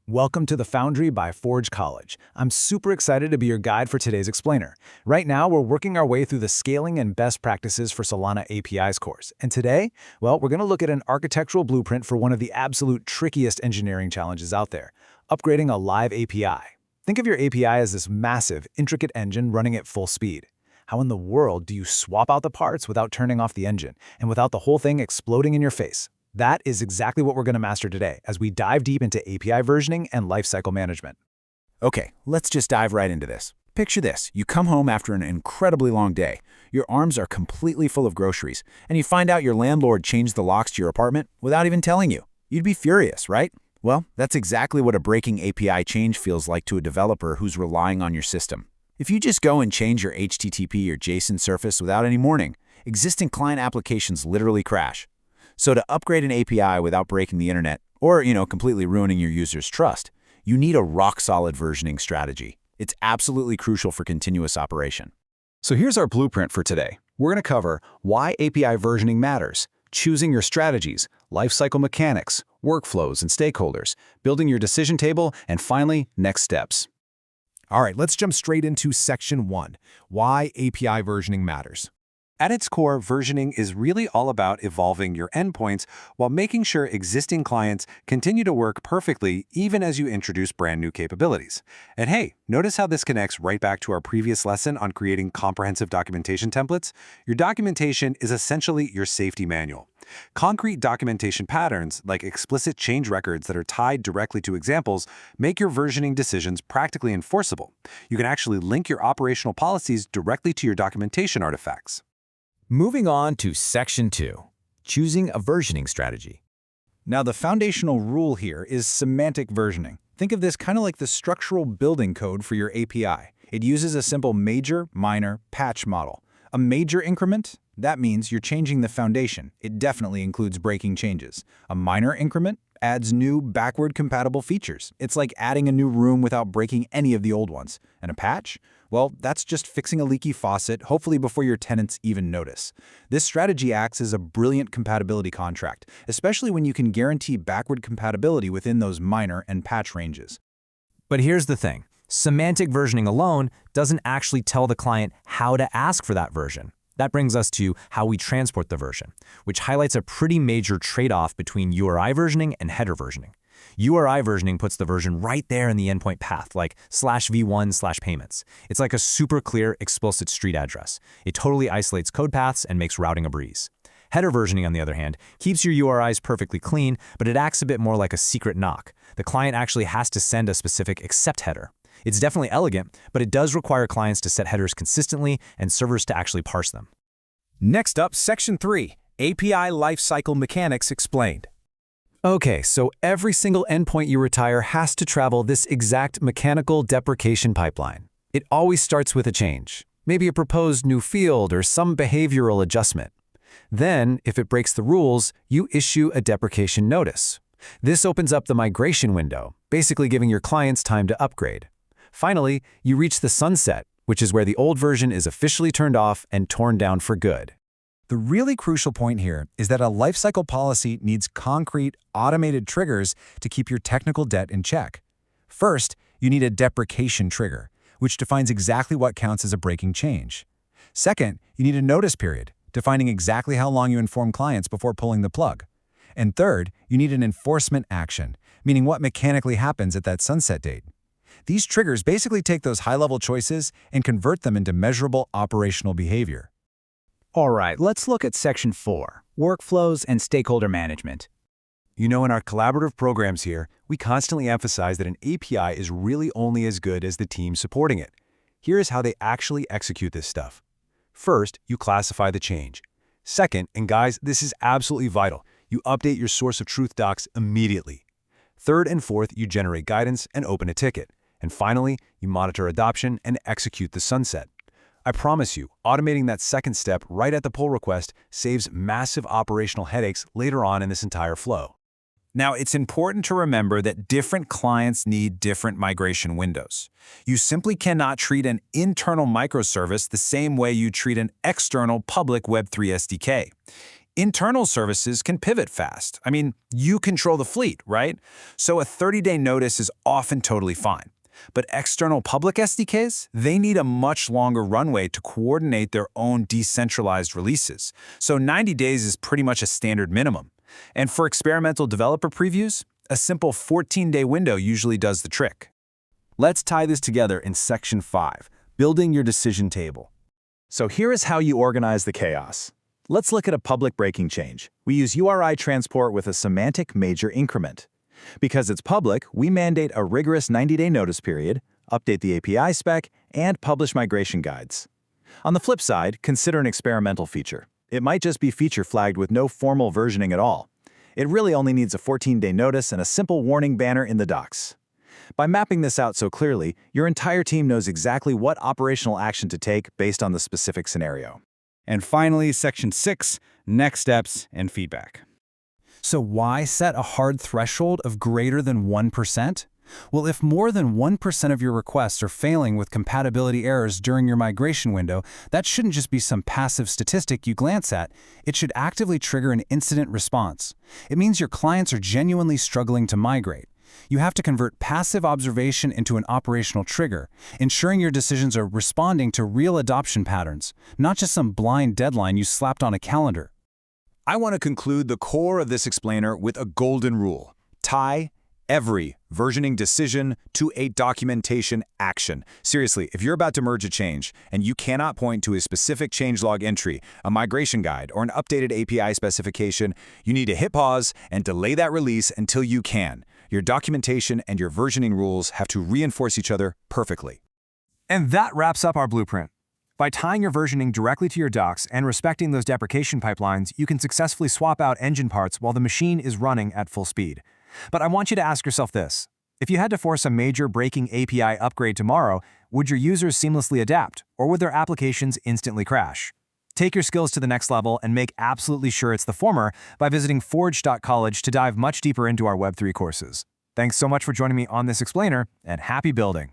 Welcome to the Foundry by Forge College. I'm super excited to be your guide for today's explainer. Right now, we're working our way through the Scaling and Best Practices for Solana APIs course. And today, well, we're going to look at an architectural blueprint for one of the absolute trickiest engineering challenges out there, upgrading a live API. Think of your API as this massive, intricate engine running at full speed. How in the world do you swap out the parts without turning off the engine, and without the whole thing exploding in your face? That is exactly what we're going to master today as we dive deep into API versioning and lifecycle management. Okay, let's just dive right into this. Picture this. You come home after an incredibly long day. Your arms are completely full of groceries, and you find out your landlord changed the locks to your apartment without even telling you. You'd be furious, right? Well, that's exactly what a breaking API change feels like to a developer who's relying on your system. If you just go and change your HTTP or JSON surface without any warning, existing client applications literally crash. So to upgrade an API without breaking the internet, or, completely ruining your users' trust, you need a rock-solid versioning strategy. It's absolutely crucial for continuous operation. So here's our blueprint for today. We're going to cover why API versioning matters, choosing your strategies, lifecycle mechanics, workflows and stakeholders, building your decision table, and finally, next steps. All right, let's jump straight into Section 1, why API versioning matters. At its core, versioning is really all about evolving your endpoints while making sure existing clients continue to work perfectly even as you introduce brand new capabilities. And hey, notice how this connects right back to our previous lesson on creating comprehensive documentation templates? Your documentation is essentially your safety manual. Concrete documentation patterns, like explicit change records that are tied directly to examples, make your versioning decisions practically enforceable. You can actually link your operational policies directly to your documentation artifacts. Moving on to Section 2, choosing a versioning strategy. Now, the foundational rule here is semantic versioning. Think of this kind of like the structural building code for your API. It uses a simple major, minor, patch model. A major increment? That means you're changing the foundation. It definitely includes breaking changes. A minor increment adds new backward-compatible features. It's like adding a new room without breaking any of the old ones. And a patch? Well, that's just fixing a leaky faucet, hopefully before your tenants even notice. This strategy acts as a brilliant compatibility contract, especially when you can guarantee backward compatibility within those minor and patch ranges. But here's the thing. Semantic versioning alone doesn't actually tell the client how to ask for that version. That brings us to how we transport the version, which highlights a pretty major trade-off between URI versioning and header versioning. URI versioning puts the version right there in the endpoint path, like /v1/payments. It's like a super clear, explicit street address. It totally isolates code paths and makes routing a breeze. Header versioning, on the other hand, keeps your URIs perfectly clean, but it acts a bit more like a secret knock. The client actually has to send a specific accept header. It's definitely elegant, but it does require clients to set headers consistently and servers to actually parse them. Next up, Section 3, API Lifecycle Mechanics Explained. Okay, so every single endpoint you retire has to travel this exact mechanical deprecation pipeline. It always starts with a change, maybe a proposed new field or some behavioral adjustment. Then, if it breaks the rules, you issue a deprecation notice. This opens up the migration window, basically giving your clients time to upgrade. Finally, you reach the sunset, which is where the old version is officially turned off and torn down for good. The really crucial point here is that a lifecycle policy needs concrete, automated triggers to keep your technical debt in check. First, you need a deprecation trigger, which defines exactly what counts as a breaking change. Second, you need a notice period, defining exactly how long you inform clients before pulling the plug. And third, you need an enforcement action, meaning what mechanically happens at that sunset date. These triggers basically take those high-level choices and convert them into measurable operational behavior. All right, let's look at Section 4, workflows and stakeholder management. In our collaborative programs here, we constantly emphasize that an API is really only as good as the team supporting it. Here is how they actually execute this stuff. First, you classify the change. Second, and guys, this is absolutely vital, you update your source of truth docs immediately. Third and fourth, you generate guidance and open a ticket. And finally, you monitor adoption and execute the sunset. I promise you, automating that second step right at the pull request saves massive operational headaches later on in this entire flow. Now, it's important to remember that different clients need different migration windows. You simply cannot treat an internal microservice the same way you treat an external public Web3 SDK. Internal services can pivot fast. I mean, you control the fleet, right? So a 30-day notice is often totally fine. But external public SDKs, they need a much longer runway to coordinate their own decentralized releases. So 90 days is pretty much a standard minimum. And for experimental developer previews, a simple 14-day window usually does the trick. Let's tie this together in Section 5, Building Your Decision Table. So here is how you organize the chaos. Let's look at a public breaking change. We use URI transport with a semantic major increment. Because it's public, we mandate a rigorous 90-day notice period, update the API spec, and publish migration guides. On the flip side, consider an experimental feature. It might just be feature flagged with no formal versioning at all. It really only needs a 14-day notice and a simple warning banner in the docs. By mapping this out so clearly, your entire team knows exactly what operational action to take based on the specific scenario. And finally, Section 6, Next Steps and Feedback. So why set a hard threshold of greater than 1%? Well, if more than 1% of your requests are failing with compatibility errors during your migration window, that shouldn't just be some passive statistic you glance at. It should actively trigger an incident response. It means your clients are genuinely struggling to migrate. You have to convert passive observation into an operational trigger, ensuring your decisions are responding to real adoption patterns, not just some blind deadline you slapped on a calendar. I want to conclude the core of this explainer with a golden rule. Tie every versioning decision to a documentation action. Seriously, if you're about to merge a change and you cannot point to a specific changelog entry, a migration guide, or an updated API specification, you need to hit pause and delay that release until you can. Your documentation and your versioning rules have to reinforce each other perfectly. And that wraps up our blueprint. By tying your versioning directly to your docs and respecting those deprecation pipelines, you can successfully swap out engine parts while the machine is running at full speed. But I want you to ask yourself this. If you had to force a major breaking API upgrade tomorrow, would your users seamlessly adapt, or would their applications instantly crash? Take your skills to the next level and make absolutely sure it's the former by visiting forge.college to dive much deeper into our Web3 courses. Thanks so much for joining me on this explainer, and happy building!